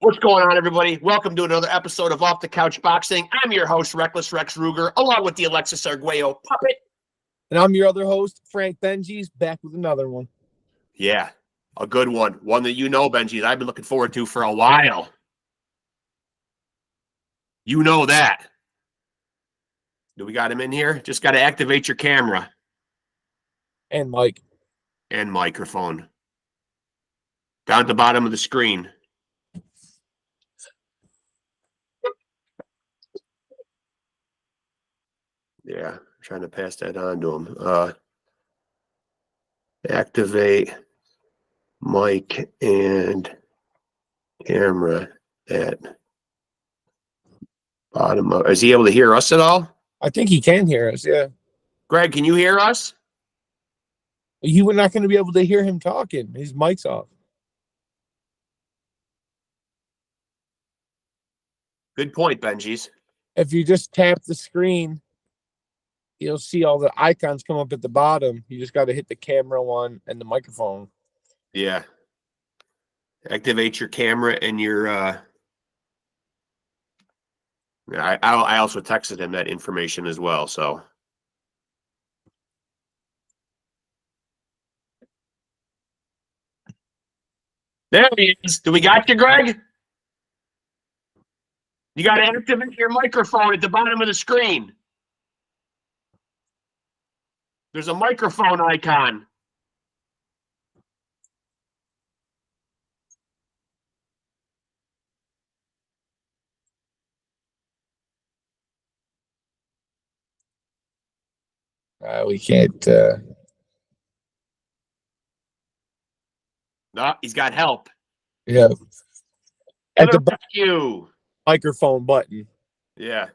What's going on, everybody? Welcome to another episode of Off the Couch Boxing. I'm your host, Reckless Rex Ruger, along with the Alexis Arguello puppet. And I'm your other host, Frank Benji's, back with another one. Yeah, a good one. One that you know, Benji's, I've been looking forward to for a while. You know that. Do we got him in here? Just got to activate your camera. And mic. And microphone. Down at the bottom of the screen. Yeah, I'm trying to pass that on to him. Activate mic and camera at bottom of. Is he able to hear us at all? I think he can hear us, yeah. Greg, can you hear us? You were not going to be able to hear him talking. His mic's off. Good point, Benji's. If you just tap the screen, you'll see all the icons come up at the bottom. You just got to hit the camera one and the microphone. Yeah. Activate your camera and your I also texted him that information as well, so there he is. Do we got you, Greg? You got to activate your microphone at the bottom of the screen. There's a microphone icon. We can't. No, he's got help. Yeah. At the rescue. Microphone button. Yeah.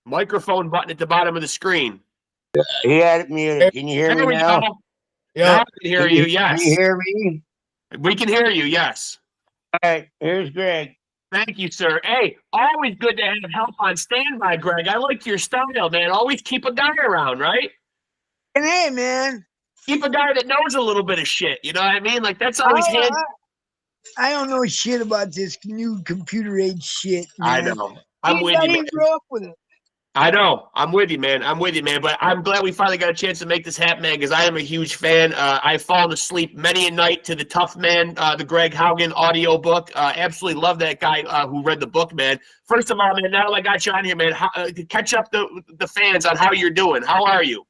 Microphone button at the bottom of the screen. He had it muted. Can you hear me now? Yeah, I can hear you. Yes. Can you hear me? We can hear you. Yes. All right. Here's Greg. Thank you, sir. Hey, always good to have help on standby, Greg. I like your style, man. Always keep a guy around, right? And hey, man. Keep a guy that knows a little bit of shit. You know what I mean? Like, that's always handy. I don't know shit about this new computer age shit, man. I know. I'm with you. I didn't grow up with it. I know. I'm with you, man. But I'm glad we finally got a chance to make this happen, man, because I am a huge fan. I've fallen asleep many a night to the Tough Man, the Greg Haugen audio book. Absolutely love that guy who read the book, man. First of all, man, now that I got you on here, man, catch up the fans on how you're doing. How are you?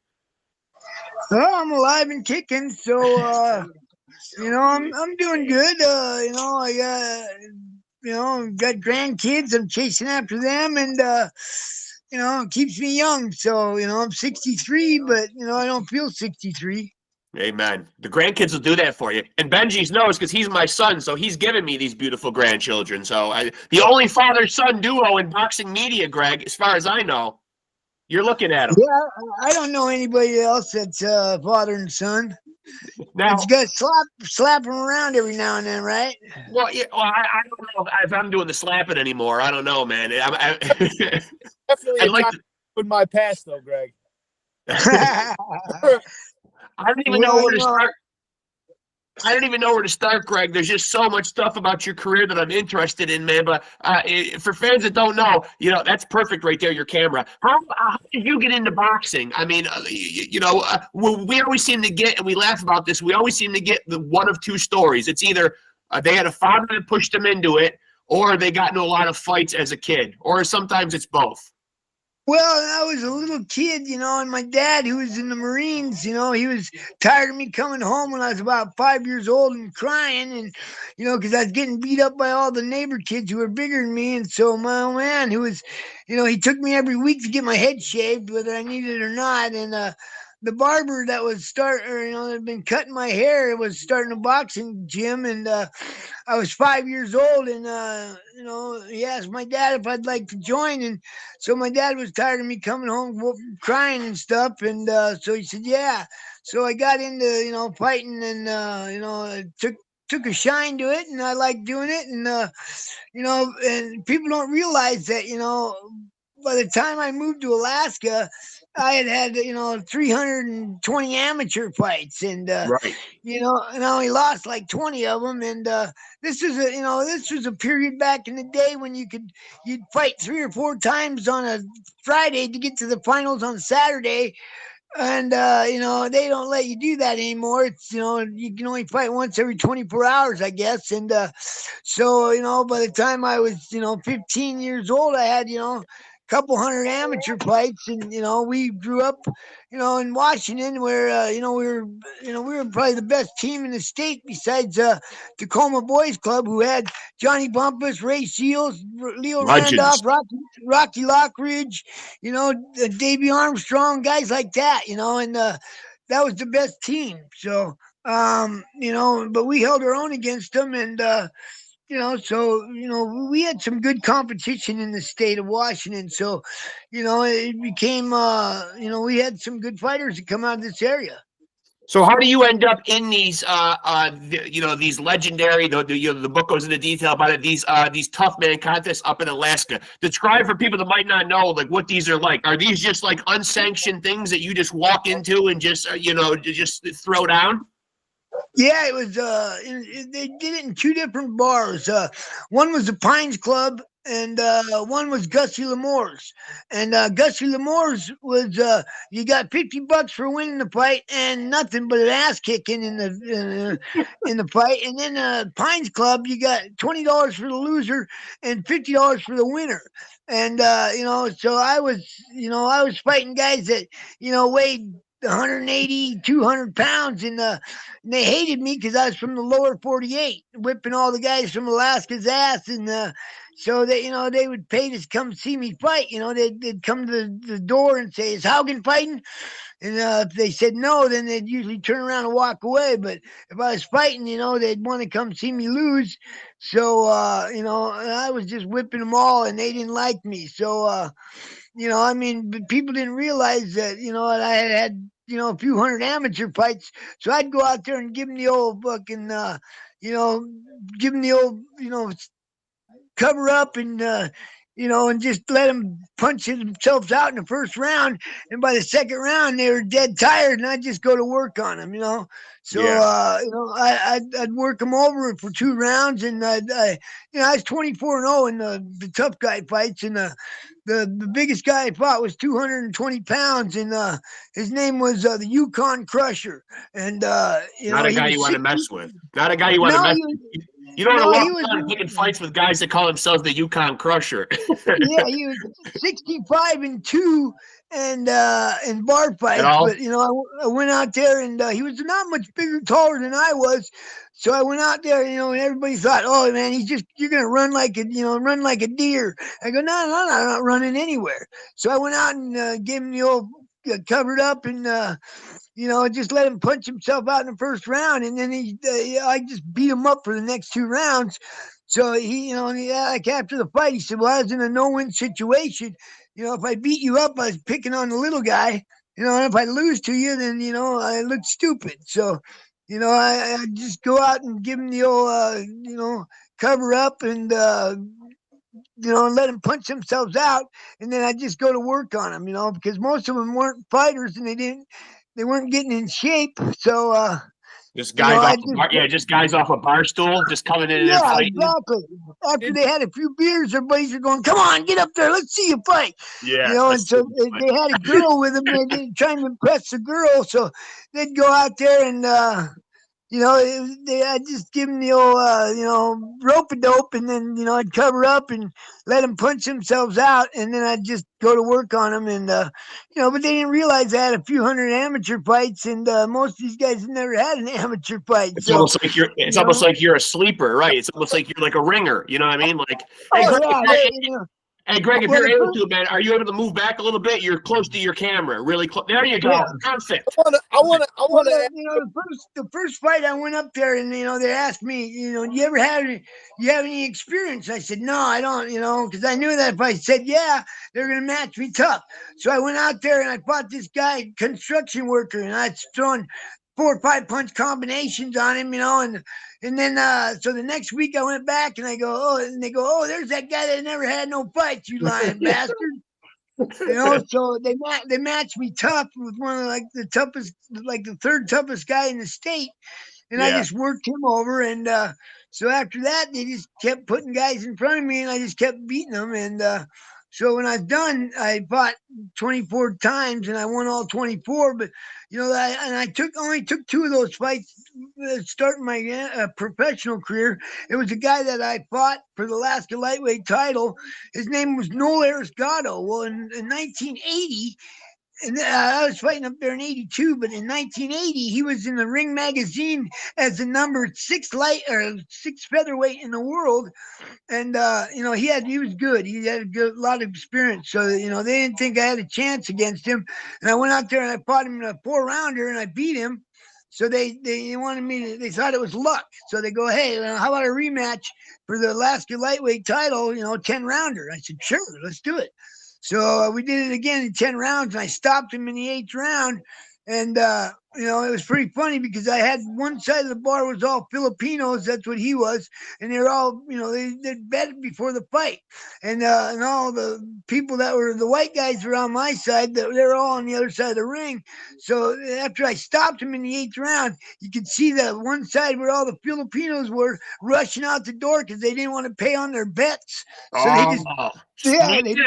Well, I'm alive and kicking, so I'm doing good. I got grandkids. I'm chasing after them, and it keeps me young. So I'm 63, but I don't feel 63. Amen. The grandkids will do that for you. And Benji's knows because he's my son, so he's giving me these beautiful grandchildren. So the only father-son duo in boxing media, Greg, as far as I know. You're looking at him. Yeah, I don't know anybody else that's father and son. Now, you got to slap them around every now and then, right? Well, yeah. Well, I don't know if I'm doing the slapping anymore. I don't know, man. Definitely I'd like to... with my past, though, Greg. I don't even know where to start. I don't even know where to start, Greg. There's just so much stuff about your career that I'm interested in, man. But for fans that don't know, that's perfect right there, your camera. How did you get into boxing? I mean, we always seem to get, and we laugh about this, we always seem to get the one of two stories. It's either they had a father that pushed them into it, or they got into a lot of fights as a kid, or sometimes it's both. Well, I was a little kid, and my dad, who was in the Marines, he was tired of me coming home when I was about 5 years old and crying, and, because I was getting beat up by all the neighbor kids who were bigger than me. And so my old man, who was, he took me every week to get my head shaved, whether I needed it or not. And the barber that was that had been cutting my hair, was starting a boxing gym, and I was 5 years old, and he asked my dad if I'd like to join, and so my dad was tired of me coming home crying and stuff, and so he said yeah. So I got into fighting, and took a shine to it, and I liked doing it, and and people don't realize that by the time I moved to Alaska, I had 320 amateur fights, and Right. and I only lost like 20 of them. And this was a period back in the day when you'd fight 3 or 4 times on a Friday to get to the finals on Saturday. And they don't let you do that anymore. It's you can only fight once every 24 hours, I guess. And so by the time I was 15 years old, I had couple hundred amateur fights, and we grew up in Washington, where we were probably the best team in the state besides Tacoma Boys Club, who had Johnny Bumpus, Ray Seals, Leo Legends. Randolph, Rocky Lockridge, Davey Armstrong, guys like that, and that was the best team. So but we held our own against them, and we had some good competition in the state of Washington. So, it became, we had some good fighters that come out of this area. So how do you end up in these, these legendary? The book goes into detail about it. These tough man contests up in Alaska. Describe for people that might not know, like, what these are like. Are these just like unsanctioned things that you just walk into and just just throw down? Yeah, it was. They did it in 2 different bars. One was the Pines Club, and one was Gussie Lamore's. And Gussie Lamore's was you got $50 for winning the fight and nothing but an ass kicking in the fight. And then Pines Club, you got $20 for the loser and $50 for the winner. And so I was fighting guys that weighed 180, 200 pounds, and they hated me because I was from the lower 48, whipping all the guys from Alaska's ass. And so they would pay to come see me fight. They'd come to the door and say, "Is Haugen fighting?" And if they said no, then they'd usually turn around and walk away. But if I was fighting, they'd want to come see me lose. So I was just whipping them all, and they didn't like me. So but people didn't realize that I had a few hundred amateur fights. So I'd go out there and give them the old fucking give them the old cover up, and and just let them punch themselves out in the first round. And by the second round, they were dead tired, and I'd just go to work on them, So, Yeah. I'd work them over for 2 rounds, and I was 24-0 in the tough guy fights, and the biggest guy I fought was 220 pounds, and his name was the Yukon Crusher. And not a guy you want to mess with. Not a guy you want to mess with. You don't want to walk around picking fights with guys that call themselves the Yukon Crusher. Yeah, he was 65-2 and in bar fights. But I went out there, and he was not much bigger, taller than I was. So I went out there, and everybody thought, "Oh man, you're gonna run like a deer." I go, "No, I'm not running anywhere." So I went out and gave him the old covered up, and just let him punch himself out in the first round, and then I just beat him up for the next 2 rounds. So like after the fight, he said, "Well, I was in a no-win situation. If I beat you up, I was picking on the little guy. And if I lose to you, then I look stupid." So, I just go out and give him the old, cover up, and let them punch themselves out, and then I just go to work on them, because most of them weren't fighters, and they weren't getting in shape. So just guys just guys off a bar stool, just coming in and fighting. Exactly. After they had a few beers, their buddies are going, "Come on, get up there, let's see you fight." Yeah. And so they had a girl with them, and they trying to impress the girl, so they'd go out there and I just give them the old, rope-a-dope, and then, I'd cover up and let them punch themselves out, and then I'd just go to work on them. And, but they didn't realize I had a few hundred amateur fights, and most of these guys have never had an amateur fight. It's almost like you're a sleeper, right? It's almost like you're like a ringer. You know what I mean? Like, hey, Greg, if you're able to, man, are you able to move back a little bit? You're close to your camera, really close. There you go. Yeah. Perfect. I want to. The first fight I went up there, and they asked me, "Do you ever have any experience?" I said, "No, I don't," because I knew that if I said yeah, they're gonna match me tough. So I went out there and I fought this guy, construction worker, and I'd thrown 4 or 5 punch combinations on him, and then so the next week I went back and I go, "Oh," and they go, "Oh, there's that guy that never had no fights, you lying bastard." So they matched me tough with one of the toughest, the third toughest guy in the state, and I just worked him over. And so after that, they just kept putting guys in front of me, and I just kept beating them. And so when I was done, I fought 24 times, and I won all 24. But I only took 2 of those fights starting my professional career. It was a guy that I fought for the Alaska lightweight title. His name was Noel Arisgado. Well, in 1980. And I was fighting up there in 82, but in 1980, he was in the Ring magazine as the number 6 featherweight in the world. And, he was good. He had a lot of experience. So, they didn't think I had a chance against him. And I went out there and I fought him in a 4-rounder and I beat him. So they wanted me they thought it was luck. So they go, hey, how about a rematch for the Alaska lightweight title, 10-rounder? I said, sure, let's do it. So we did it again in 10 rounds, and I stopped him in the 8th round. And, it was pretty funny because I had one side of the bar was all Filipinos. That's what he was. And they're all, they'd bet before the fight. And all the people that were the white guys were on my side. They're all on the other side of the ring. So after I stopped him in the 8th round, you could see that one side where all the Filipinos were rushing out the door because they didn't want to pay on their bets. So they just, they beat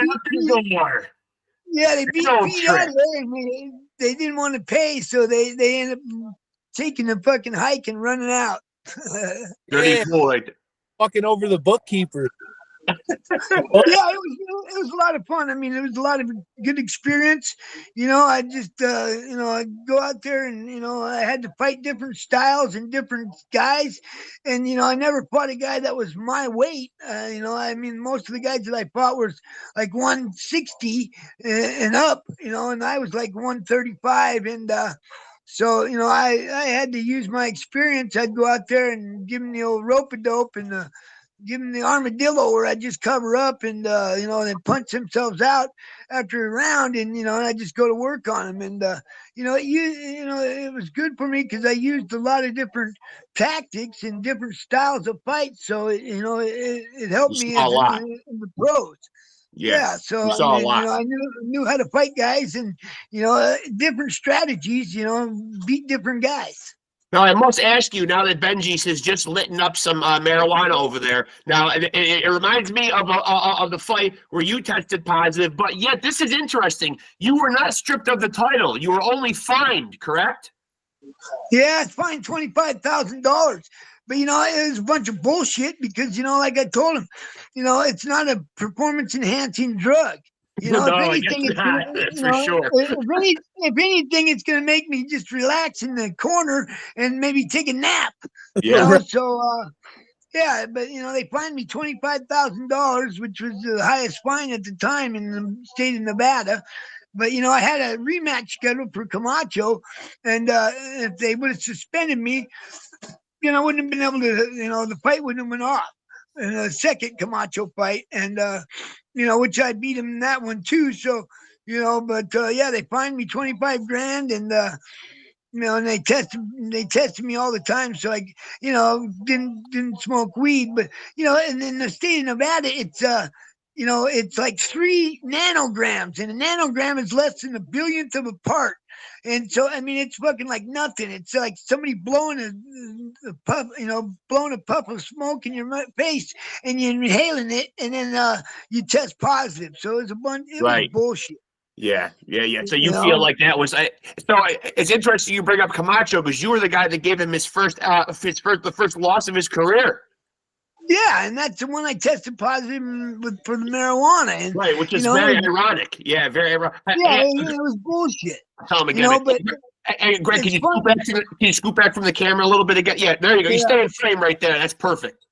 out of there. They didn't want to pay, so they ended up taking the fucking hike and running out. Dirty Floyd. Fucking over the bookkeeper. It was a lot of fun. I mean, it was a lot of good experience. I just, I'd go out there and, I had to fight different styles and different guys. And, I never fought a guy that was my weight. Most of the guys that I fought was like 160 and up, and I was like 135. And, so, I had to use my experience. I'd go out there and give them the old rope-a-dope and, give them the armadillo where I just cover up and, they punch themselves out after a round and, I just go to work on them. And, it was good for me because I used a lot of different tactics and different styles of fights. So, it helped me in the pros. Yeah. So, I knew how to fight guys and, different strategies, beat different guys. Now, I must ask you, now that Benji's has just lit up some marijuana over there, now it reminds me of the fight where you tested positive, but yet this is interesting. You were not stripped of the title. You were only fined, correct? Yeah, it's fined $25,000. But, it was a bunch of bullshit because, like I told him, it's not a performance-enhancing drug. If anything, it's going to make me just relax in the corner and maybe take a nap. Yeah. But they fined me $25,000, which was the highest fine at the time in the state of Nevada. But, I had a rematch scheduled for Kamacho, and if they would have suspended me, I wouldn't have been able to, the fight wouldn't have went off. In a second Camacho fight, and which I beat him in that one too. So, they fined me $25,000, and and they tested me all the time. So I, didn't smoke weed, but and in the state of Nevada, it's like 3 nanograms, and a nanogram is less than a billionth of a part. And so, it's fucking like nothing. It's like somebody blowing a puff, blowing a puff of smoke in your face, and you're inhaling it, and then you test positive. So it was bullshit. Yeah. So you feel like that was it's interesting you bring up Kamacho because you were the guy that gave him the first loss of his career. Yeah, and that's the one I tested positive for the marijuana. And, right, which is very ironic. Yeah, very ironic. Yeah, it was bullshit. Tell him again. Hey, Greg, can you scoot back from the camera a little bit again? Yeah, there you go. You stay in frame right there. That's perfect.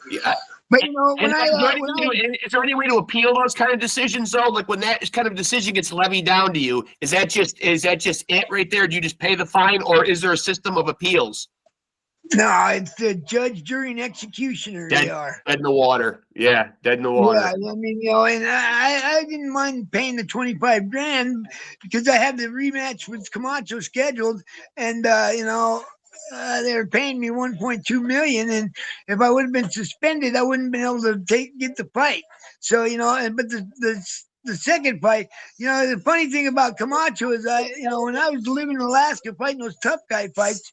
Yeah. But is there any way to appeal those kind of decisions though? Like when that kind of decision gets levied down to you, is that just it right there? Do you just pay the fine, or is there a system of appeals? No, it's the judge, jury, and executioner. They are dead in the water. Yeah, dead in the water. Yeah, and I didn't mind paying the $25,000 because I had the rematch with Camacho scheduled, and they were paying me $1.2 million, and if I would have been suspended, I wouldn't have been able to get the fight. So but the the second fight, the funny thing about Kamacho is when I was living in Alaska fighting those tough guy fights,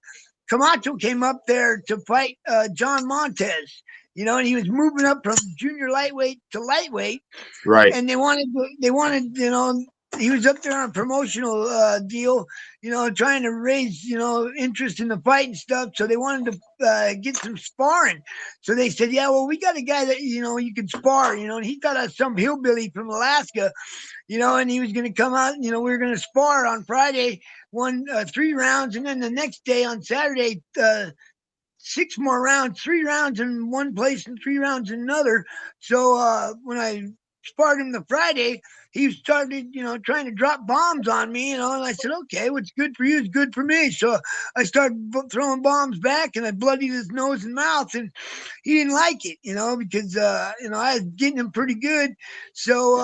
Camacho came up there to fight John Montez, and he was moving up from junior lightweight to lightweight. Right. And they wanted, he was up there on a promotional deal, trying to raise, interest in the fight and stuff. So they wanted to get some sparring. So they said, yeah, well, we got a guy that, you can spar, and he got us some hillbilly from Alaska, and he was going to come out, we were going to spar on Friday, 3 rounds. And then the next day on Saturday, 6 more rounds, 3 rounds in one place and 3 rounds in another. So when I sparred him the Friday, he started, trying to drop bombs on me, and I said, okay, what's good for you is good for me. So I started throwing bombs back, and I bloodied his nose and mouth, and he didn't like it, because, I was getting him pretty good. So,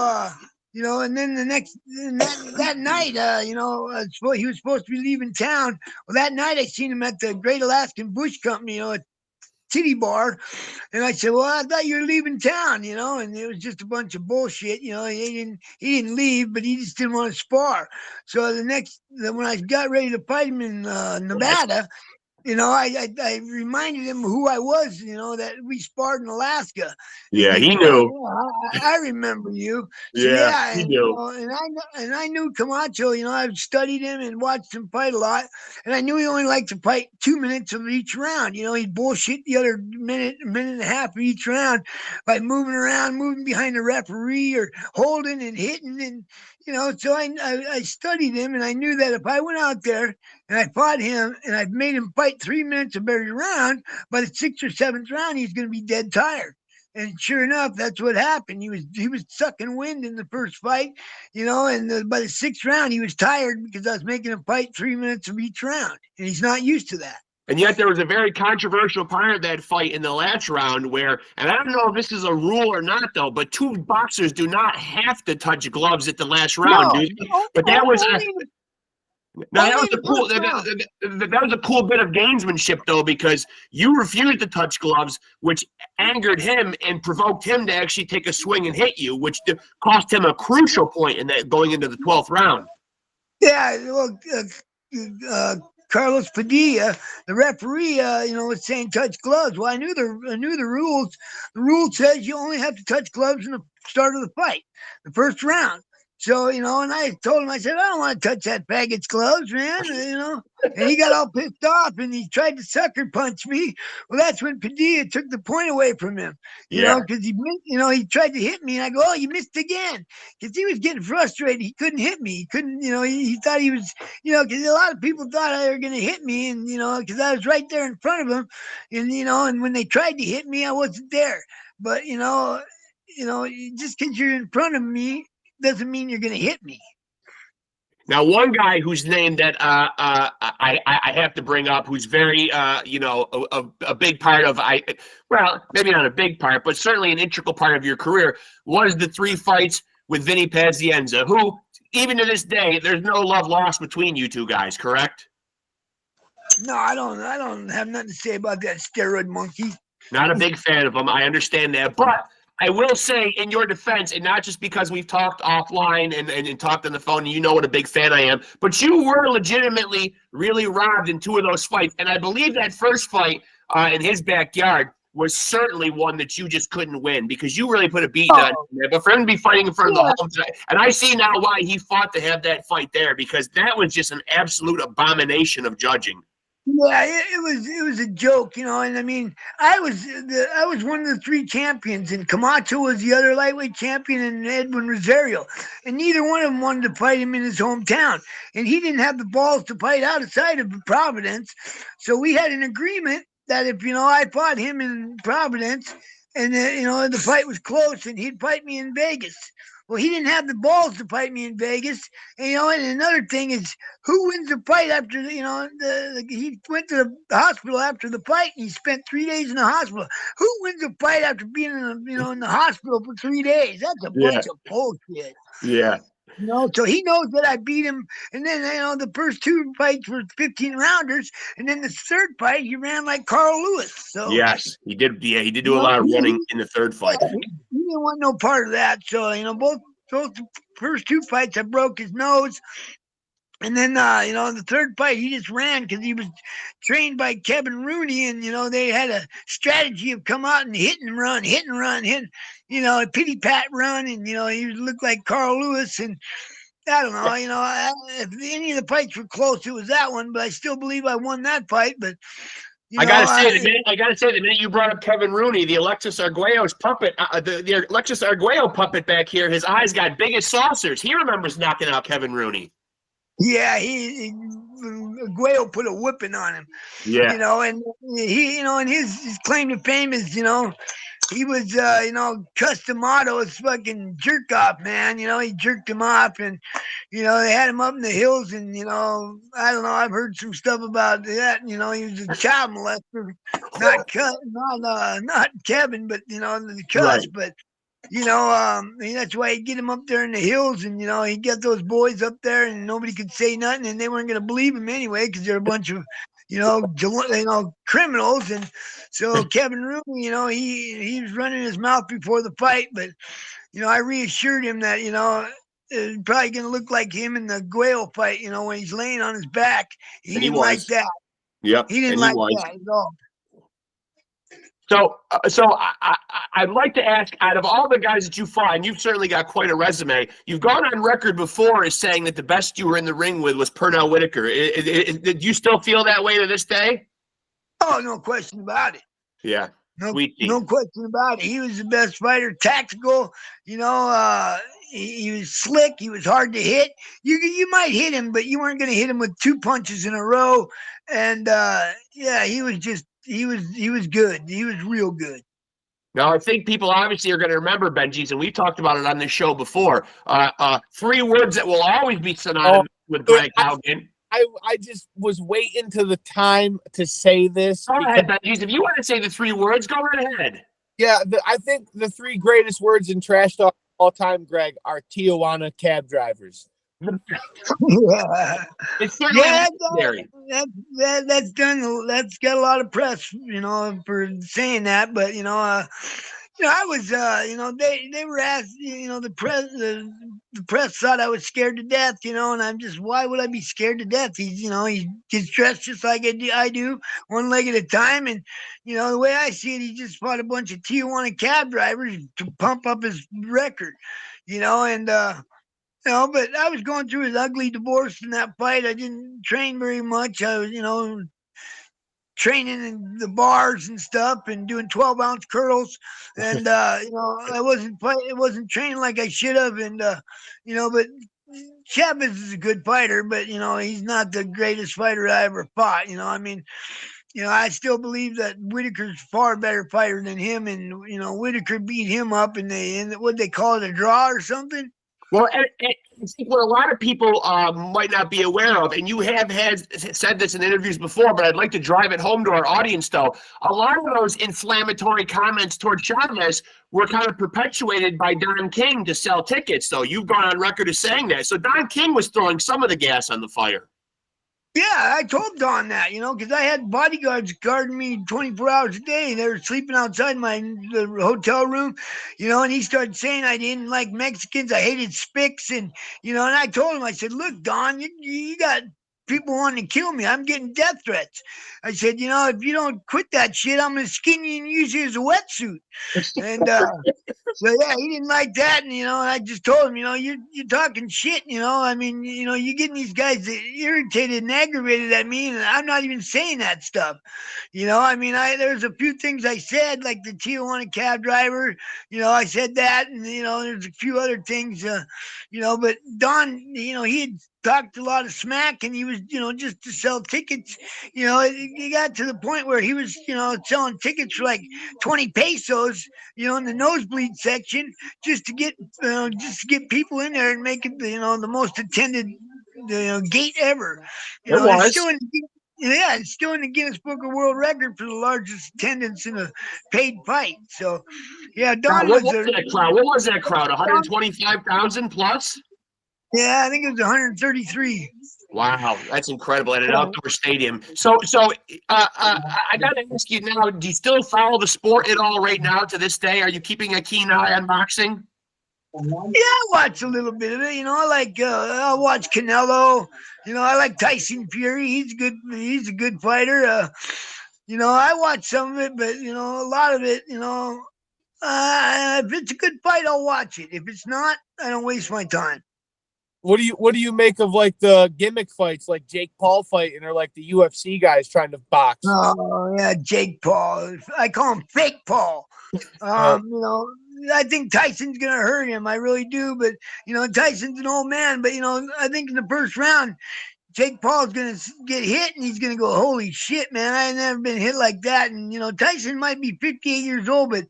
and then that night, he was supposed to be leaving town. Well, that night I seen him at the Great Alaskan Bush Company, at Titty Bar, and I said, well, I thought you were leaving town, and it was just a bunch of bullshit. He didn't leave, but he just didn't want to spar. So when I got ready to fight him in Nevada, I reminded him who I was, that we sparred in Alaska. Yeah, he knew. I remember you. So, yeah, he knew. And I knew Camacho, I've studied him and watched him fight a lot. And I knew he only liked to fight 2 minutes of each round. He'd bullshit the other minute and a half of each round by moving around, moving behind the referee or holding and hitting. And, so I studied him, and I knew that if I went out there and I fought him and I made him fight 3 minutes of every round, by the 6th or 7th round, he's going to be dead tired. And sure enough, that's what happened. He was sucking wind in the first fight, and by the 6th round, he was tired because I was making him fight 3 minutes of each round, and he's not used to that. And yet there was a very controversial part of that fight in the last round where, and I don't know if this is a rule or not, though, but 2 boxers do not have to touch gloves at the last round, dude. But that was that was a cool bit of gamesmanship, though, because you refused to touch gloves, which angered him and provoked him to actually take a swing and hit you, which cost him a crucial point in that going into the 12th round. Yeah, well, Carlos Padilla, the referee, was saying touch gloves. Well, I knew the rules. The rule says you only have to touch gloves in the start of the fight, the first round. So, and I told him, I said, I don't want to touch that faggot's gloves, man, and he got all pissed off and he tried to sucker punch me. Well, that's when Padilla took the point away from him, because he tried to hit me, and I go, oh, you missed again, because he was getting frustrated. He couldn't hit me. He couldn't, he thought he was, because a lot of people thought they were going to hit me, and, because I was right there in front of him, and, and when they tried to hit me, I wasn't there. But, just because you're in front of me doesn't mean you're going to hit me. Now, one guy whose name that I have to bring up, who's very, a big part of, well, maybe not a big part, but certainly an integral part of your career, was the 3 fights with Vinny Pazienza, who, even to this day, there's no love lost between you 2 guys, correct? No, I don't have nothing to say about that steroid monkey. Not a big fan of him. I understand that, but I will say, in your defense, and not just because we've talked offline and talked on the phone, and you know what a big fan I am, but you were legitimately really robbed in 2 of those fights. And I believe that first fight in his backyard was certainly one that you just couldn't win, because you really put a beat on him there. But for him to be fighting in front of the home, and I see now why he fought to have that fight there, because that was just an absolute abomination of judging. Yeah, it was a joke, and I mean, I was one of the 3 champions, and Camacho was the other lightweight champion, and Edwin Rosario, and neither one of them wanted to fight him in his hometown, and he didn't have the balls to fight outside of Providence, so we had an agreement that if I fought him in Providence, and the fight was close, and he'd fight me in Vegas. Well, he didn't have the balls to fight me in Vegas. And, and another thing is, who wins the fight after, he went to the hospital after the fight, and he spent 3 days in the hospital. Who wins a fight after being in the hospital for 3 days? That's a bunch of bullshit. Yeah. So he knows that I beat him. And then, the first 2 fights were 15 rounders. And then the third fight, he ran like Carl Lewis. So yes, he did. Yeah, he did do a lot of running in the third fight. He didn't want no part of that. So, both So the first 2 fights, I broke his nose. And then, in the third fight, he just ran because he was trained by Kevin Rooney. And, they had a strategy of come out and hit and run, hit, a pity pat run. And, he looked like Carl Lewis. And I don't know, if any of the fights were close, it was that one. But I still believe I won that fight. But, I gotta say, the minute you brought up Kevin Rooney, the Alexis Arguello's puppet, the Alexis Arguello puppet back here, his eyes got big as saucers. He remembers knocking out Kevin Rooney. Yeah, Guayo put a whipping on him. Yeah. And he, and his claim to fame is, he was, Customato's fucking jerk off, man. He jerked him off, and they had him up in the hills, and I don't know. I've heard some stuff about that. He was a child molester, not Kevin, but the Cuss, right. but. That's why he'd get him up there in the hills, and he'd get those boys up there, and nobody could say nothing, and they weren't going to believe him anyway because they're a bunch of criminals. And so Kevin Rooney, he was running his mouth before the fight, but I reassured him that it's probably going to look like him in the Guayo fight. When he's laying on his back, he didn't like that. Yep, he didn't like that at all. So I'd like to ask, out of all the guys that you fought, and you've certainly got quite a resume, you've gone on record before as saying that the best you were in the ring with was Pernell Whitaker. Do you still feel that way to this day? Oh, no question about it. Yeah. No question about it. He was the best fighter, tactical, he was slick. He was hard to hit. You might hit him, but you weren't going to hit him with 2 punches in a row. And, he was good. He was real good. Now, I think people obviously are going to remember Benji's, and we've talked about it on this show before. 3 words that will always be synonymous with Greg Haugen. I just was waiting to the time to say this. Go ahead, Benji's. If you want to say the 3 words, go right ahead. Yeah, I think the 3 greatest words in trash talk all time, Greg, are Tijuana cab drivers. It's necessary. That's done. That's got a lot of press, for saying that. But I was, they were asked, the press thought I was scared to death, and I'm just, why would I be scared to death? He gets dressed just like I do, one leg at a time, and the way I see it, he just fought a bunch of Tijuana cab drivers to pump up his record, and. But I was going through his ugly divorce in that fight. I didn't train very much. I was, training in the bars and stuff and doing 12-ounce curls. And, I wasn't training like I should have. And, but Chavez is a good fighter, but, he's not the greatest fighter I ever fought. I still believe that Whitaker's far better fighter than him. And, Whitaker beat him up and what'd they call it, a draw or something? Well, I think what a lot of people might not be aware of, and you have said this in interviews before, but I'd like to drive it home to our audience, though. A lot of those inflammatory comments toward Chavez were kind of perpetuated by Don King to sell tickets, though. You've gone on record as saying that. So Don King was throwing some of the gas on the fire. Yeah, I told Don that, because I had bodyguards guarding me 24 hours a day. They were sleeping outside the hotel room, and he started saying I didn't like Mexicans. I hated Spicks. And, and I told him, I said, look, Don, you got people wanting to kill me. I'm getting death threats. I said, if you don't quit that shit, I'm going to skin you and use you as a wetsuit. And so, yeah, he didn't like that. And, I just told him, you're talking shit, you're getting these guys irritated and aggravated at me, and I'm not even saying that stuff. There's a few things I said, like the Tijuana cab driver, I said that, and, there's a few other things, but Don, he had talked a lot of smack, and he was, just to sell tickets. He got to the point where he was, selling tickets for like 20 pesos, in the nosebleed section, just to get people in there and make it, the most attended, gate ever. It's still in the Guinness Book of World Record for the largest attendance in a paid fight. So, yeah, Don what was that crowd? 125,000 plus? Yeah, I think it was 133. Wow, that's incredible at an outdoor stadium. So I got to ask you now, do you still follow the sport at all right now to this day? Are you keeping a keen eye on boxing? I watch a little bit of it. I like I'll watch Canelo. I like Tyson Fury. He's good. He's a good fighter. I watch some of it, but a lot of it. If it's a good fight, I'll watch it. If it's not, I don't waste my time. What do you make of like the gimmick fights, like Jake Paul fighting, or like the UFC guys trying to box? Oh yeah, Jake Paul. I call him Fake Paul. I think Tyson's gonna hurt him. I really do. But Tyson's an old man. But I think in the first round, Jake Paul's gonna get hit, and he's gonna go, "Holy shit, man! I ain't never been hit like that." And Tyson might be 58 years old, but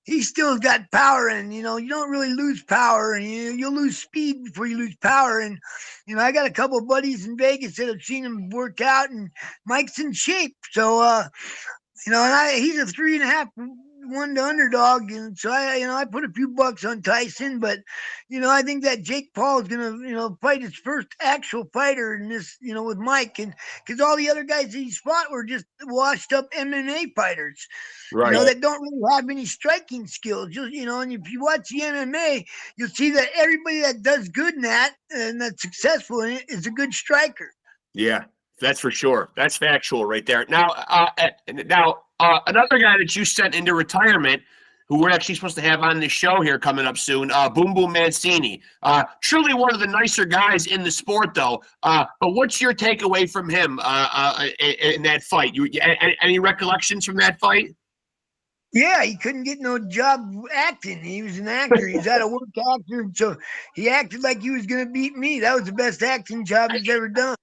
he still got power, and you don't really lose power, and you'll lose speed before you lose power. And I got a couple of buddies in Vegas that have seen him work out, and Mike's in shape. So he's a 3.5-1 to underdog, and so I put a few bucks on Tyson, but I think that Jake Paul is gonna fight his first actual fighter in this with Mike, and because all the other guys that he's fought were just washed up MMA fighters, Right. that don't really have any striking skills. And if you watch the MMA, you'll see that everybody that does good in that and that's successful in it is a good striker. Yeah, that's for sure. That's factual right there. Now, another guy that you sent into retirement, who we're actually supposed to have on this show here coming up soon, Boom Boom Mancini. Truly one of the nicer guys in the sport, though. But what's your takeaway from him in that fight? Any recollections from that fight? Yeah, he couldn't get no job acting. He was an actor. He's out of work actor, so he acted like he was going to beat me. That was the best acting job he's ever done.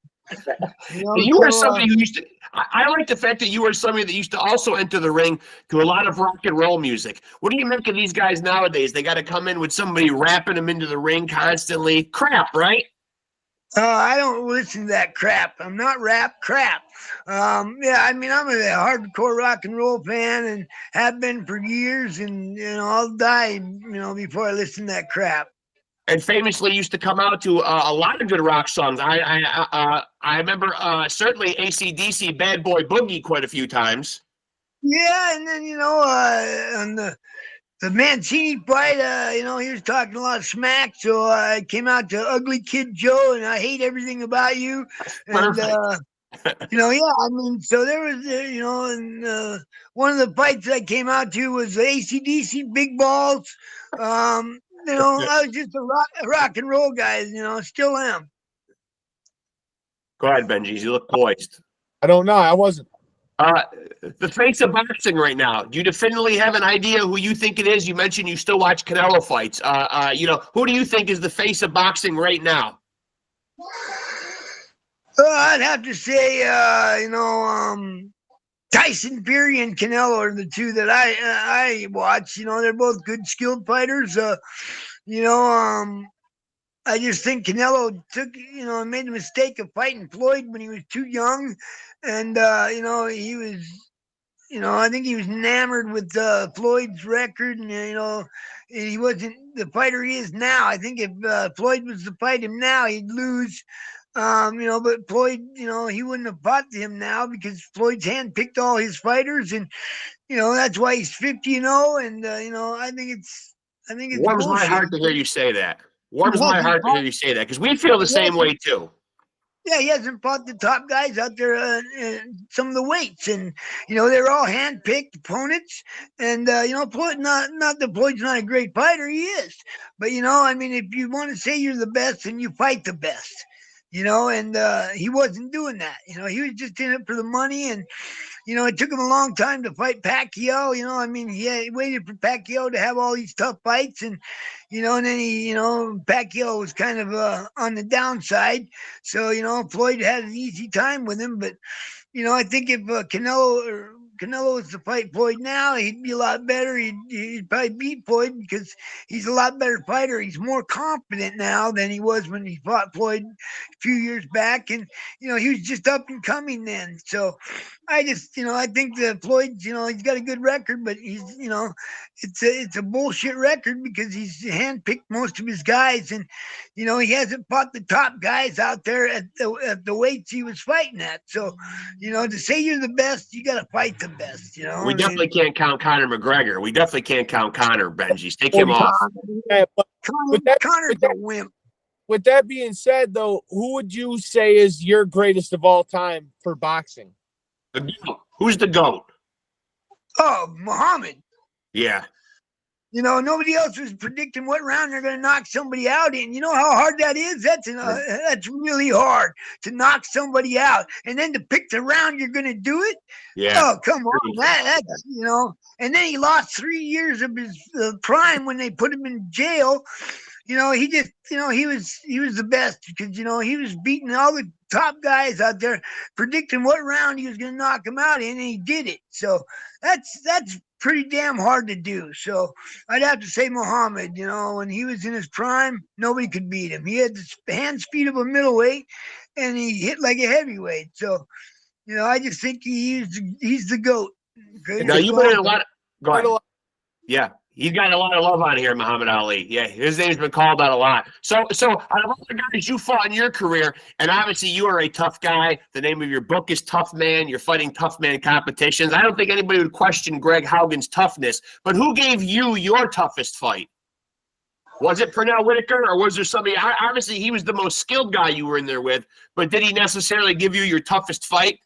You were somebody who used to. I like the fact that you were somebody that used to also enter the ring to a lot of rock and roll music. What do you make of these guys nowadays? They got to come in with somebody rapping them into the ring constantly. Crap, right? I don't listen to that crap. I'm not rap crap. I'm a hardcore rock and roll fan and have been for years, and I'll die before I listen to that crap. And famously used to come out to a lot of good rock songs. I remember certainly AC/DC Bad Boy Boogie quite a few times. Yeah, and then on the Mancini fight, he was talking a lot of smack, so I came out to Ugly Kid Joe, and I hate everything about you. And so there was, and one of the fights I came out to was AC/DC Big Balls. I was just a rock and roll guy, still am. Go ahead, Benji. You look poised. I don't know. I wasn't. The face of boxing right now. Do you definitively have an idea who you think it is? You mentioned you still watch Canelo fights. Who do you think is the face of boxing right now? I'd have to say, Tyson Fury and Canelo are the two that I watch. They're both good, skilled fighters. I just think Canelo made the mistake of fighting Floyd when he was too young, and he was, I think he was enamored with Floyd's record, and he wasn't the fighter he is now. I think if Floyd was to fight him now, he'd lose. But Floyd, he wouldn't have fought him now because Floyd's handpicked all his fighters, and that's why he's 50-0. And I think it's warms my heart to hear you say that. Warms my heart to hear you say that because we feel the same way too. Yeah, he hasn't fought the top guys out there in some of the weights, and they're all handpicked opponents. And Floyd, not that Floyd's not a great fighter, he is. But if you want to say you're the best, then you fight the best. And he wasn't doing that. He was just in it for the money, and it took him a long time to fight Pacquiao. He waited for Pacquiao to have all these tough fights, and and then Pacquiao was kind of on the downside. So Floyd had an easy time with him, but I think if Canelo was to fight Floyd now, he'd be a lot better. He'd probably beat Floyd because he's a lot better fighter. He's more confident now than he was when he fought Floyd a few years back. And, he was just up and coming then. So I just, I think that Floyd, he's got a good record, but he's, it's a bullshit record because he's handpicked most of his guys. And, he hasn't fought the top guys out there at the weights he was fighting at. So, to say you're the best, you got to fight the best. We definitely can't count Conor McGregor. We definitely can't count Conor, Benji. Take him off. Connor's a wimp. With that being said, though, who would you say is your greatest of all time for boxing? The GOAT. Who's the GOAT? Oh, Muhammad. Yeah. You know, nobody else was predicting what round they're going to knock somebody out in. You know how hard that is? That's really hard to knock somebody out. And then to pick the round you're going to do it? Yeah. Oh, come on. That's, you know. And then he lost 3 years of his prime when they put him in jail. You know, he just, you know, he was the best because, you know, he was beating all the top guys out there, predicting what round he was going to knock him out in, and he did it. So that's pretty damn hard to do. So I'd have to say Muhammad. You know, when he was in his prime, nobody could beat him. He had the hand speed of a middleweight, and he hit like a heavyweight. So, you know, I just think he's the GOAT. Now you've been in a lot of. Go ahead. Yeah. He's got a lot of love on here, Muhammad Ali. Yeah, his name's been called out a lot. So out of all the guys you fought in your career, and obviously you are a tough guy. The name of your book is Tough Man. You're fighting tough man competitions. I don't think anybody would question Greg Haugen's toughness, but who gave you your toughest fight? Was it Pernell Whitaker, or was there somebody? Obviously, he was the most skilled guy you were in there with, but did he necessarily give you your toughest fight?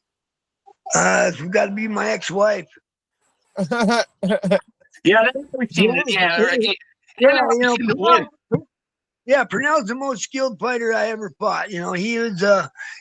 It's got to be my ex-wife. Yeah, Pernell's the most skilled fighter I ever fought. You know, he was,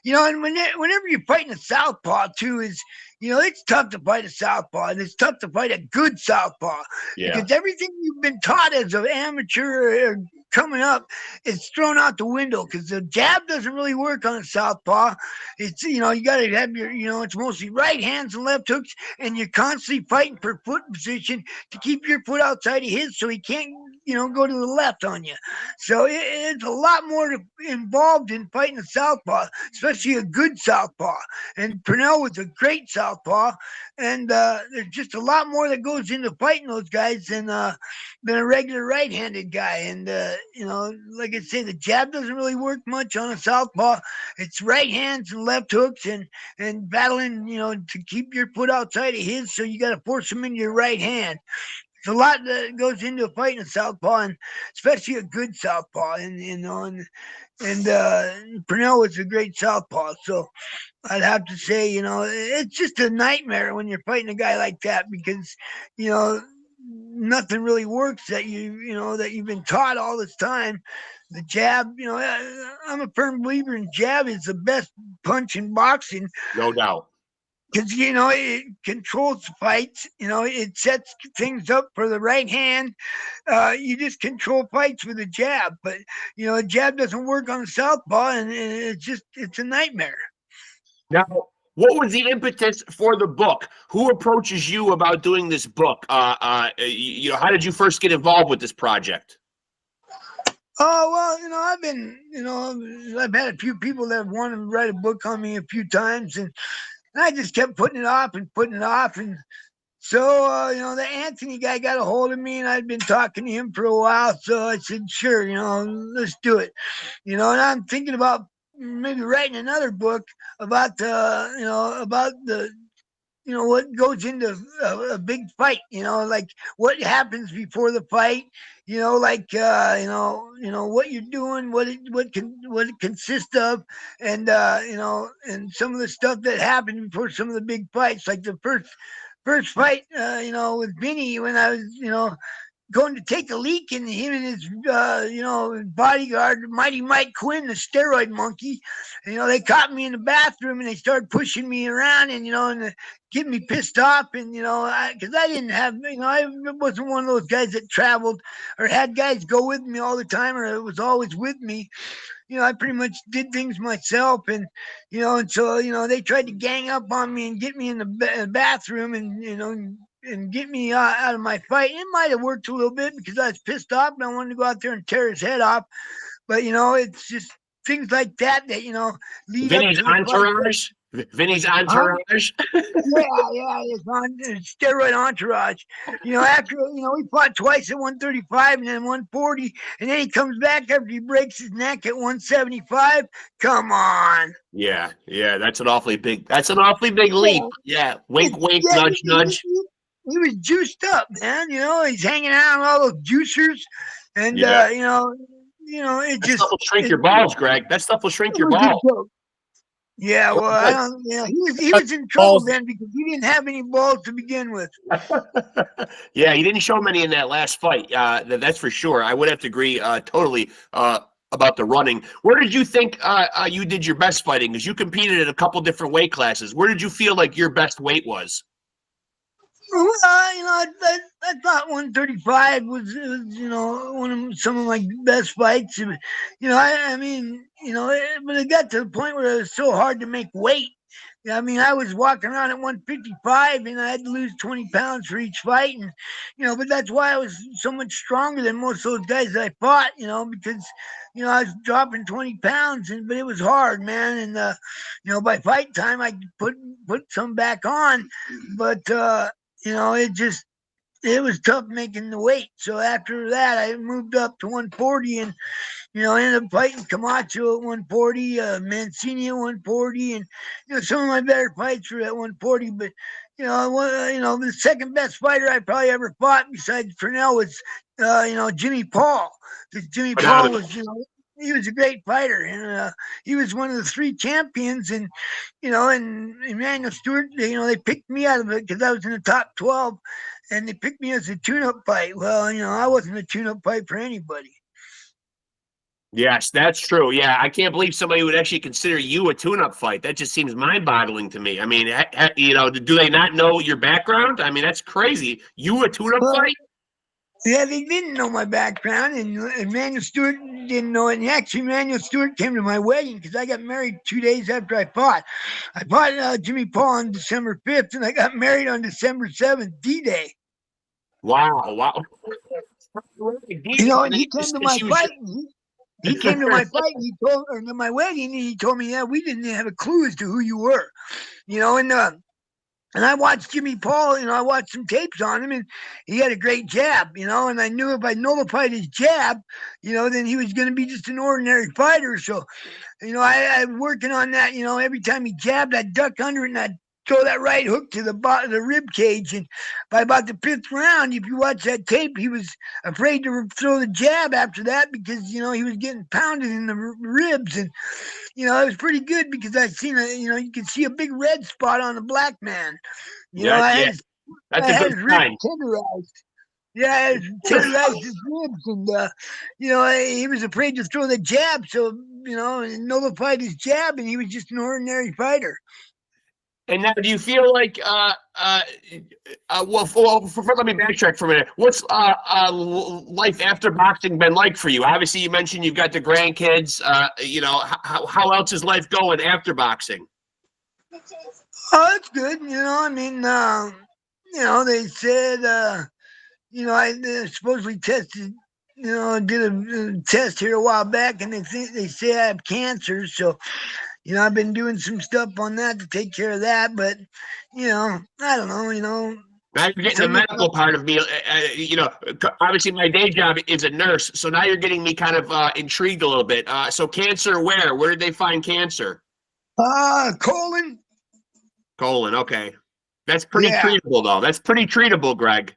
you know, and whenever you're fighting a southpaw too, is, you know, it's tough to fight a southpaw, and it's tough to fight a good southpaw because everything you've been taught as an amateur or coming up, it's thrown out the window because the jab doesn't really work on a southpaw. It's, you know, you got to have your, you know, it's mostly right hands and left hooks, and you're constantly fighting for foot position to keep your foot outside of his so he can't, you know, go to the left on you. So it's a lot more involved in fighting a southpaw, especially a good southpaw. And Pernell was a great southpaw, and there's just a lot more that goes into fighting those guys than a regular right-handed guy. And you know, like I say, the jab doesn't really work much on a southpaw. It's right hands and left hooks and battling, you know, to keep your foot outside of his, so you got to force him into your right hand. It's a lot that goes into a fighting a southpaw, and especially a good southpaw. And you know, and Pernell was a great southpaw. So I'd have to say, you know, it's just a nightmare when you're fighting a guy like that because, you know, nothing really works that you've been taught all this time. The jab, you know, I'm a firm believer in jab is the best punch in boxing. No doubt. Because, you know, it controls fights. You know, it sets things up for the right hand. You just control fights with a jab. But, you know, a jab doesn't work on the southpaw, and it's a nightmare. Now, what was the impetus for the book? Who approaches you about doing this book? You know, how did you first get involved with this project? Oh, well, you know, I've had a few people that have wanted to write a book on me a few times, and I just kept putting it off. And so, you know, the Anthony guy got a hold of me, and I'd been talking to him for a while. So I said, sure, you know, let's do it. You know, and I'm thinking about maybe writing another book about what goes into a big fight, you know, like what happens before the fight, you know, like, you know, what you're doing, what it consists of, and, you know, and some of the stuff that happened before some of the big fights, like the first fight, you know, with Vinny, when I was, you know, going to take a leak, and him and his, you know, bodyguard, Mighty Mike Quinn, the steroid monkey, you know, they caught me in the bathroom, and they started pushing me around, and, you know, and getting me pissed off, and, you know, because I didn't have, you know, I wasn't one of those guys that traveled or had guys go with me all the time, or it was always with me. You know, I pretty much did things myself, and, you know, and so, you know, they tried to gang up on me and get me in the bathroom, and, you know, and get me out of my fight. It might have worked a little bit because I was pissed off and I wanted to go out there and tear his head off. But, you know, it's just things like that, you know, lead Vinny's up to entourage. Vinny's entourage. Yeah, it's steroid entourage. You know, after, you know, he fought twice at 135 and then 140, and then he comes back after he breaks his neck at 175. Come on. Yeah, that's an awfully big leap. Yeah, wink, nudge, nudge. He was juiced up, man. You know, he's hanging out with all those juicers. And Yeah. it That just stuff will shrink your balls, Greg. That stuff will shrink your balls. Yeah, well, I don't. Yeah, he was in trouble then because he didn't have any balls to begin with. Yeah, he didn't show many in that last fight. That's for sure. I would have to agree totally about the running. Where did you think you did your best fighting? Because you competed in a couple different weight classes. Where did you feel like your best weight was? Well, I thought 135 was some of my best fights. I mean, but it got to the point where it was so hard to make weight. I mean, I was walking around at 155 and I had to lose 20 pounds for each fight. And, but that's why I was so much stronger than most of those guys that I fought, because, I was dropping 20 pounds, but it was hard, man. And, by fight time, I put some back on. But, it was tough making the weight. So after that, I moved up to 140 and, ended up fighting Kamacho at 140, Mancini at 140, and some of my better fights were at 140. But the second best fighter I probably ever fought besides Pernell was Jimmy Paul. Because Jimmy Paul was he was a great fighter, and he was one of the 3 champions. And and Emmanuel Stewart, they picked me out of it because I was in the top 12, and they picked me as a tune-up fight. Well, I wasn't a tune-up fight for anybody. Yes, that's true. Yeah, I can't believe somebody would actually consider you a tune-up fight. That just seems mind-boggling to me. I mean, do they not know your background? I mean, that's crazy. You a tune-up fight? Yeah, they didn't know my background, and Emmanuel Stewart didn't know it. And actually, Emmanuel Stewart came to my wedding because I got married 2 days after I fought. I fought Jimmy Paul on December 5th, and I got married on December 7th, D-Day. Wow. He came to my fight. He came to my fight, and to my wedding, and he told me, yeah, we didn't have a clue as to who you were. And I watched Jimmy Paul, I watched some tapes on him, and he had a great jab, and I knew if I nullified his jab, then he was going to be just an ordinary fighter. So, I'm working on that, every time he jabbed, I'd duck under it and I'd throw that right hook to the bottom of the rib cage. And by about the 5th round, if you watch that tape, he was afraid to throw the jab after that because, he was getting pounded in the ribs. And, it was pretty good because I seen you can see a big red spot on the black man. That's a good sign. Tenderized. Yeah, I had tenderized his ribs, and he was afraid to throw the jab, so nullified his jab, and he was just an ordinary fighter. And now, do you feel like, let me backtrack for a minute. What's life after boxing been like for you? Obviously, you mentioned you've got the grandkids. How else is life going after boxing? Oh, it's good. They said, I supposedly tested, did a test here a while back, and they say I have cancer. So, I've been doing some stuff on that to take care of that, but, I don't know, Now you're getting the medical part of me. Obviously my day job is a nurse, so now you're getting me kind of intrigued a little bit. So cancer where? Where did they find cancer? Colon. Colon, okay. That's pretty treatable, though. That's pretty treatable, Greg.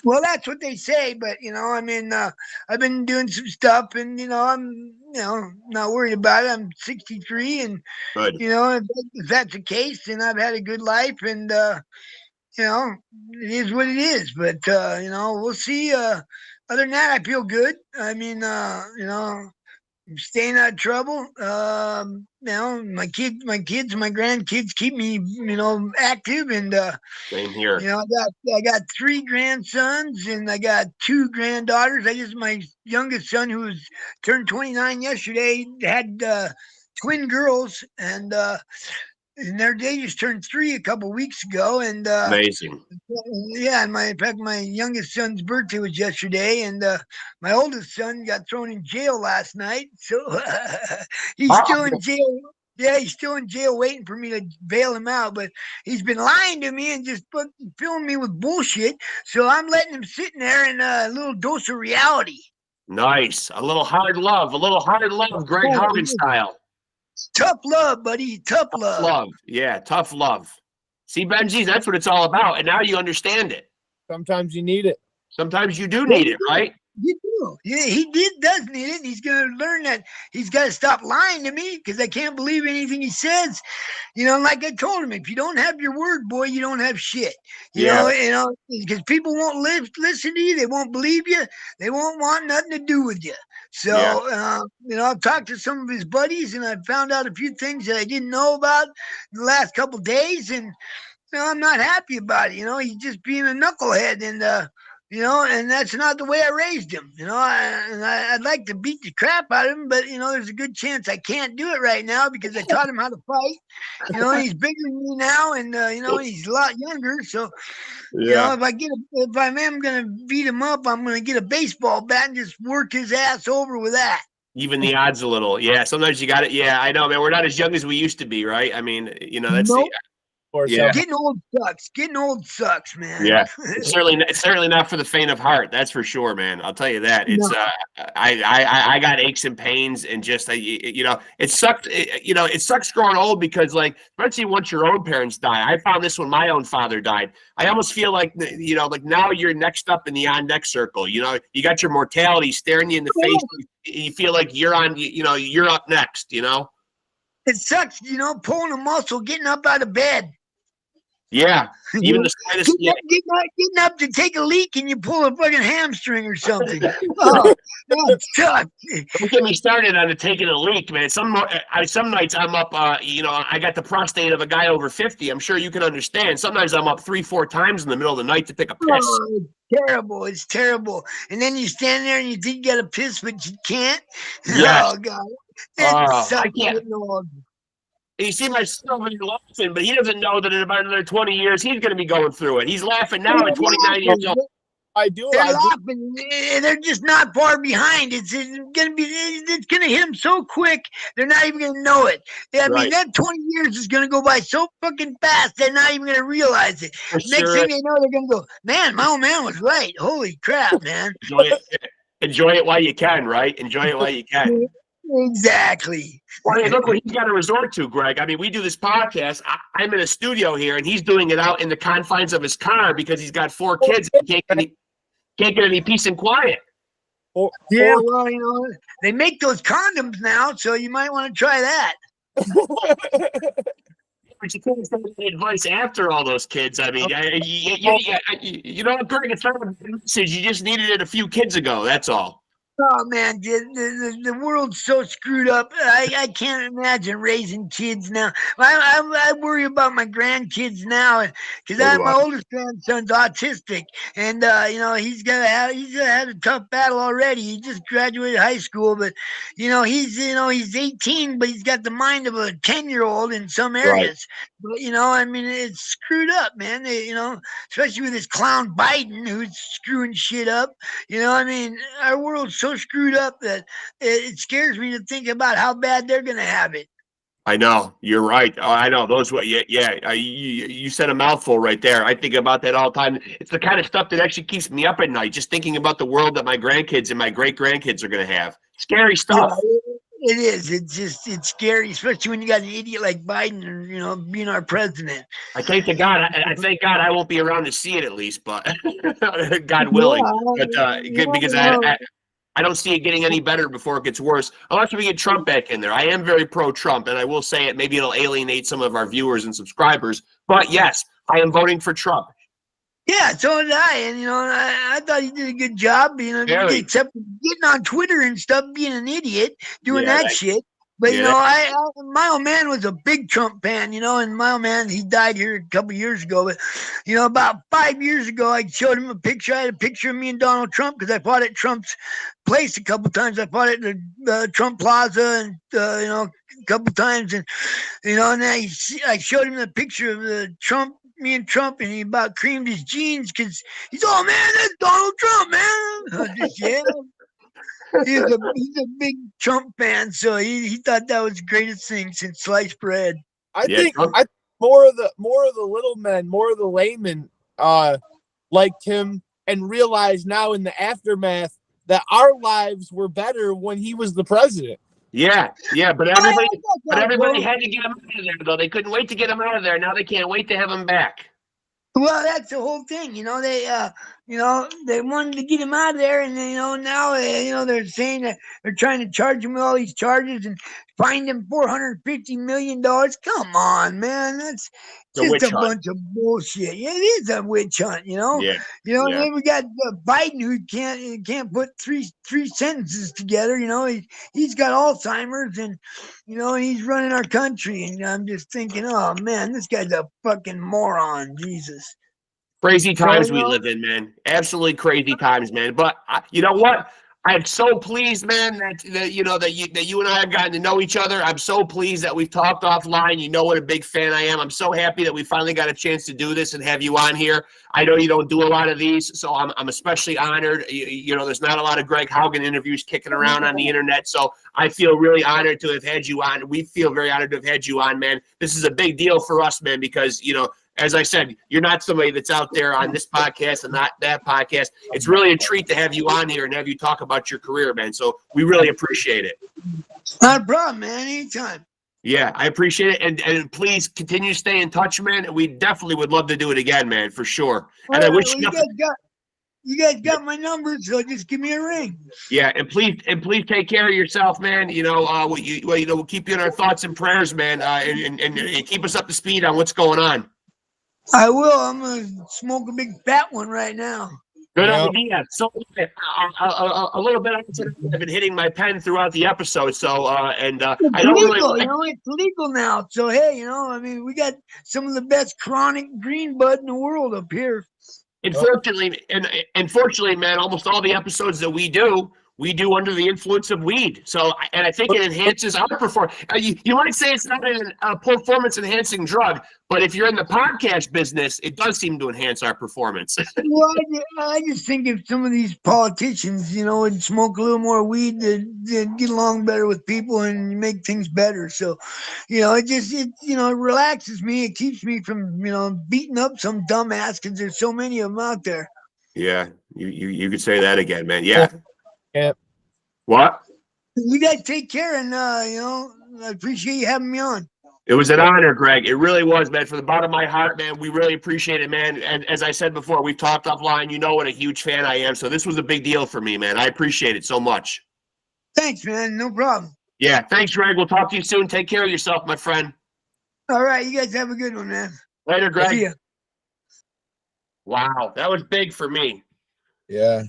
Well, that's what they say, but I've been doing some stuff, and I'm not worried about it. I'm 63, and good. If that's the case, then I've had a good life, and it is what it is. But we'll see. Other than that, I feel good. I mean, I'm staying out of trouble. My kids, my grandkids keep me, active, and same here. I got 3 grandsons and I got 2 granddaughters. My youngest son, who was turned 29 yesterday, had twin girls, and they just turned 3 a couple weeks ago. And amazing. Yeah, and in fact, my youngest son's birthday was yesterday, and my oldest son got thrown in jail last night, so he's still in jail. Yeah, he's still in jail waiting for me to bail him out, but he's been lying to me and just filling me with bullshit, so I'm letting him sit in there in a little dose of reality. Nice. A little hard love, Greg Haugen style. Tough love, buddy. Tough love. Yeah, tough love. See, Benji, that's what it's all about, and now you understand it. Sometimes you need it. Sometimes you do need it, right? You do. Yeah, he does need it. He's going to learn that he's got to stop lying to me because I can't believe anything he says. Like I told him, if you don't have your word, boy, you don't have shit. You know, because people won't listen to you. They won't believe you. They won't want nothing to do with you. So, I've talked to some of his buddies, and I found out a few things that I didn't know about in the last couple of days, and I'm not happy about it. He's just being a knucklehead, and and that's not the way I raised him. I'd like to beat the crap out of him, but there's a good chance I can't do it right now because I taught him how to fight. He's bigger than me now, and he's a lot younger. So, if I am gonna beat him up, I'm gonna get a baseball bat and just work his ass over with that. Even the odds a little. Yeah, sometimes you got it. Yeah, I know, man. We're not as young as we used to be, right? I mean, that's nope. Yeah. Getting old sucks, man. Yeah, it's certainly not for the faint of heart. That's for sure, man. I'll tell you that. It's I got aches and pains, and just it sucked. It sucks growing old because, like, especially once your own parents die. I found this when my own father died. I almost feel like like now you're next up in the on deck circle. You got your mortality staring you in the face. You feel like you're on. You're up next. It sucks. Pulling a muscle, getting up out of bed. Yeah, even the slightest. Getting up to take a leak and you pull a fucking hamstring or something. Oh, that sucks. Don't get me started on taking a leak, man. Some nights I'm up. I got the prostate of a guy over 50. I'm sure you can understand. Sometimes I'm up 3-4 times in the middle of the night to take a piss. Oh, it's terrible. It's terrible. And then you stand there and you think you got to piss, but you can't. Yes. Oh God. It sucks. I can't. You see my son over here laughing, but he doesn't know that in about another 20 years, he's going to be going through it. He's laughing now at 29 years old. They're laughing. They're just not far behind. It's gonna hit them so quick. They're not even gonna know it. I mean, that 20 years is gonna go by so fucking fast. They're not even gonna realize it. Next thing they know, they're gonna go, man, my old man was right. Holy crap, man. Enjoy it while you can, right? Enjoy it while you can. Exactly. Well, hey, look what he's got to resort to, Greg. I mean, we do this podcast. I'm in a studio here, and he's doing it out in the confines of his car because he's got 4 kids and can't get any peace and quiet. Well, they make those condoms now, so you might want to try that. But you can't take any advice after all those kids. I mean, Greg, it's not a message. You just needed it a few kids ago. That's all. Oh man, the world's so screwed up. I can't imagine raising kids now. I worry about my grandkids now because my oldest grandson's autistic, and he's had a tough battle already. He just graduated high school, but he's 18, but he's got the mind of a 10-year-old in some areas. But I mean, it's screwed up, man. Especially with this clown Biden who's screwing shit up. I mean, our world's so screwed up that it scares me to think about how bad they're gonna have it. I know, you're right. Oh, I know those. You said a mouthful right there. I think about that all the time. It's the kind of stuff that actually keeps me up at night, just thinking about the world that my grandkids and my great grandkids are gonna have. Scary stuff. Yeah, it is. It's scary, especially when you got an idiot like Biden, being our president. I thank God. I thank God I won't be around to see it at least, but God willing. Because I don't see it getting any better before it gets worse, unless we get Trump back in there. I am very pro-Trump, and I will say it. Maybe it'll alienate some of our viewers and subscribers, but yes, I am voting for Trump. Yeah, so did I, and I thought he did a good job, except getting on Twitter and stuff, being an idiot, doing that shit. But my old man was a big Trump fan, and my old man, he died here a couple years ago. But about 5 years ago, I showed him a picture. I had a picture of me and Donald Trump because I fought at Trump's place a couple times. I fought at the Trump Plaza, and a couple times, and and I showed him the picture of the Trump. Me and Trump, and he about creamed his jeans because he's, oh man, that's Donald Trump, man. He's a big Trump fan, so he thought that was the greatest thing since sliced bread. I think more of the little men, more of the laymen liked him and realized now in the aftermath that our lives were better when he was the president. Yeah, but everybody had to get him out of there, though. They couldn't wait to get him out of there. Now they can't wait to have him back. Well, that's the whole thing, they wanted to get him out of there, and now they're saying that they're trying to charge him with all these charges and find him $450 million. Come on, man, that's just a bunch of bullshit. Yeah, it is a witch hunt, Yeah. And then we got Biden, who can't put three sentences together. He's got Alzheimer's, and he's running our country, and I'm just thinking, oh man, this guy's a fucking moron. Jesus. Crazy times we live in, man. Absolutely crazy times, man. But you know what? I'm so pleased, man, that you and I have gotten to know each other. I'm so pleased that we've talked offline. You know what a big fan I am. I'm so happy that we finally got a chance to do this and have you on here. I know you don't do a lot of these, so I'm especially honored. There's not a lot of Greg Haugen interviews kicking around on the internet, so I feel really honored to have had you on. We feel very honored to have had you on, man. This is a big deal for us, man, because, as I said, you're not somebody that's out there on this podcast and not that podcast. It's really a treat to have you on here and have you talk about your career, man. So we really appreciate it. Not a problem, man. Anytime. Yeah, I appreciate it. And please continue to stay in touch, man. We definitely would love to do it again, man, for sure. And I wish you guys got my number, so just give me a ring. Yeah, and please take care of yourself, man. We'll keep you in our thoughts and prayers, man, and keep us up to speed on what's going on. I will. I'm gonna smoke a big fat one right now. Good idea. So a little bit. I've been hitting my pen throughout the episode. So I don't really. It's legal now. So hey, we got some of the best chronic green bud in the world up here. Unfortunately, man, almost all the episodes that we do under the influence of weed. So, and I think it enhances our performance. You might say it's not a performance-enhancing drug, but if you're in the podcast business, it does seem to enhance our performance. Well, I just think if some of these politicians, would smoke a little more weed, they'd get along better with people and make things better. So, it relaxes me. It keeps me from, beating up some dumbass, because there's so many of them out there. Yeah, you could say that again, man. Yeah. Yeah. What? You guys take care, and I appreciate you having me on. It was an honor, Greg. It really was, man. From the bottom of my heart, man, we really appreciate it, man. And as I said before, we've talked offline. You know what a huge fan I am. So this was a big deal for me, man. I appreciate it so much. Thanks, man. No problem. Yeah, thanks, Greg. We'll talk to you soon. Take care of yourself, my friend. All right, you guys have a good one, man. Later, Greg. See ya. Wow, that was big for me. Yeah.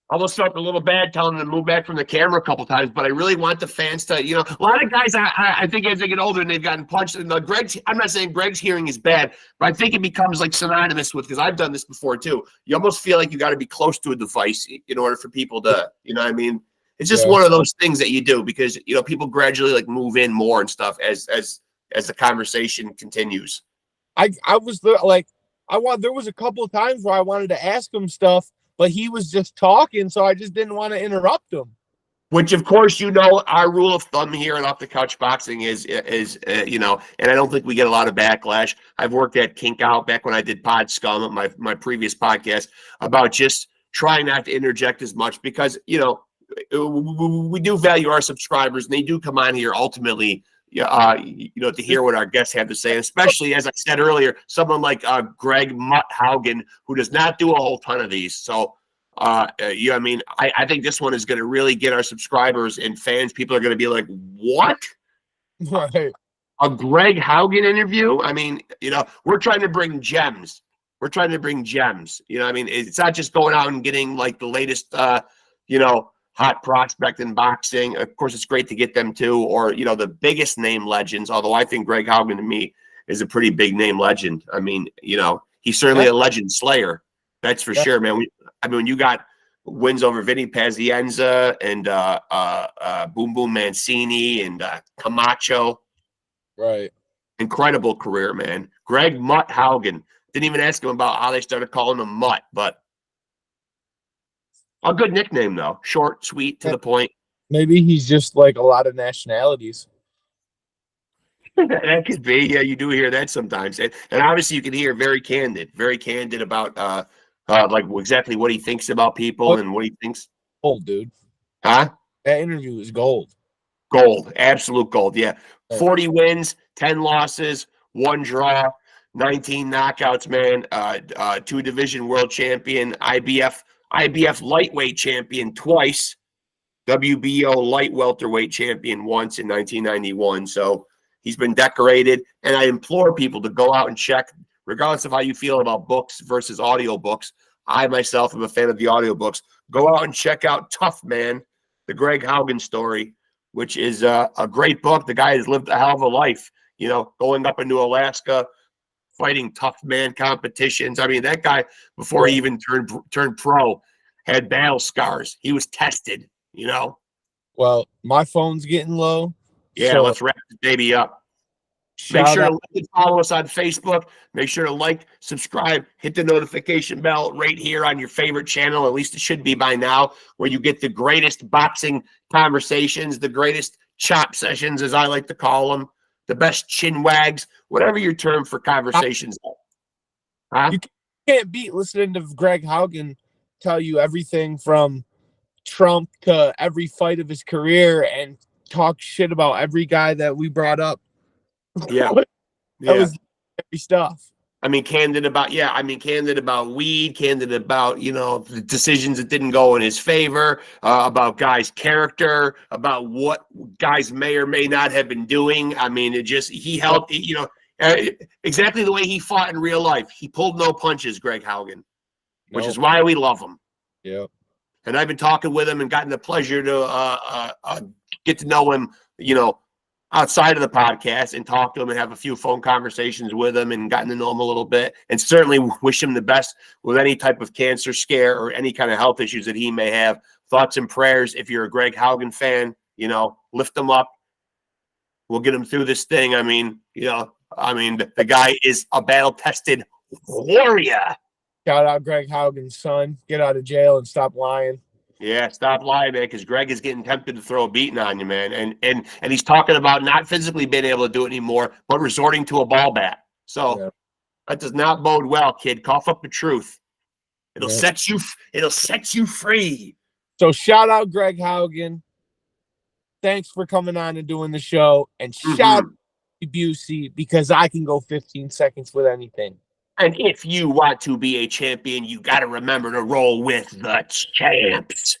Almost felt a little bad telling them to move back from the camera a couple times, but I really want the fans to, a lot of guys, I think as they get older and they've gotten punched, and I'm not saying Greg's hearing is bad, but I think it becomes like synonymous with, because I've done this before too. You almost feel like you got to be close to a device in order for people to, what I mean? It's just one of those things that you do because, people gradually like move in more and stuff as the conversation continues. I was like, there was a couple of times where I wanted to ask him stuff, but he was just talking, so I just didn't want to interrupt him. Which, of course, our rule of thumb here at Off the Couch Boxing is and I don't think we get a lot of backlash. I've worked at Kink Out back when I did Pod Scum, my previous podcast, about just trying not to interject as much because, we do value our subscribers, and they do come on here ultimately, to hear what our guests have to say, especially, as I said earlier, someone like Greg MUTT Haugen, who does not do a whole ton of these. So, I think this one is going to really get our subscribers and fans. People are going to be like, what? Right. A Greg Haugen interview? I mean, we're trying to bring gems. We're trying to bring gems. It's not just going out and getting like the latest, hot prospect in boxing. Of course, it's great to get them too, or the biggest name legends. Although I think Greg Haugen to me is a pretty big name legend. I mean, he's certainly a legend slayer. That's for sure, man. When you got wins over Vinny Pazienza and Boom Boom Mancini and Kamacho, right? Incredible career, man. Greg MUTT Haugen. Didn't even ask him about how they started calling him Mutt, but. A good nickname, though. Short, sweet, to the point. Maybe he's just like a lot of nationalities. That could be. Yeah, you do hear that sometimes. And obviously you can hear very candid about like exactly what he thinks about people and what he thinks. Gold, dude. Huh? That interview is gold. Gold. Absolute gold. Yeah. 40 wins, 10 losses, 1 draw. 19 knockouts, man. 2-division world champion, IBF lightweight champion twice, WBO light welterweight champion once in 1991. So he's been decorated, and I implore people to go out and check, regardless of how you feel about books versus audiobooks. I myself am a fan of the audiobooks. Go out and check out Tough Man, the Greg Haugen Story, which is a great book. The guy has lived a hell of a life, you know, going up into Alaska, fighting tough man competitions. I mean, that guy, before he even turned pro, had battle scars. He was tested, you know. Well, my phone's getting low. Yeah, so let's wrap this baby up. Make sure to like and follow us on Facebook. Make sure to like, subscribe, hit the notification bell right here on your favorite channel. At least it should be by now, where you get the greatest boxing conversations, the greatest chop sessions, as I like to call them, the best chin wags, whatever your term for conversations are. Huh? You can't beat listening to Greg Haugen tell you everything from Trump to every fight of his career and talk shit about every guy that we brought up. Yeah. That was heavy stuff. I mean, candid about weed, candid about, you know, the decisions that didn't go in his favor, about guys' character, about what guys may or may not have been doing. I mean, he helped, you know, exactly the way he fought in real life. He pulled no punches, Greg Haugen, which is why we love him. Yeah. And I've been talking with him and gotten the pleasure to get to know him, you know, outside of the podcast, and talk to him and have a few phone conversations with him and gotten to know him a little bit, and certainly wish him the best with any type of cancer scare or any kind of health issues that he may have. Thoughts and prayers. If you're a Greg Haugen fan, you know, lift him up. We'll get him through this thing. I mean, you know, the guy is a battle-tested warrior. Shout out Greg Haugen's son. Get out of jail and stop lying. Yeah, stop lying, man, because Greg is getting tempted to throw a beating on you, man. And he's talking about not physically being able to do it anymore, but resorting to a ball bat. So that does not bode well, kid. Cough up the truth. It'll set you free. So shout out Greg Haugen. Thanks for coming on and doing the show. And shout out to Busey, because I can go 15 seconds with anything. And if you want to be a champion, you got to remember to roll with the champs.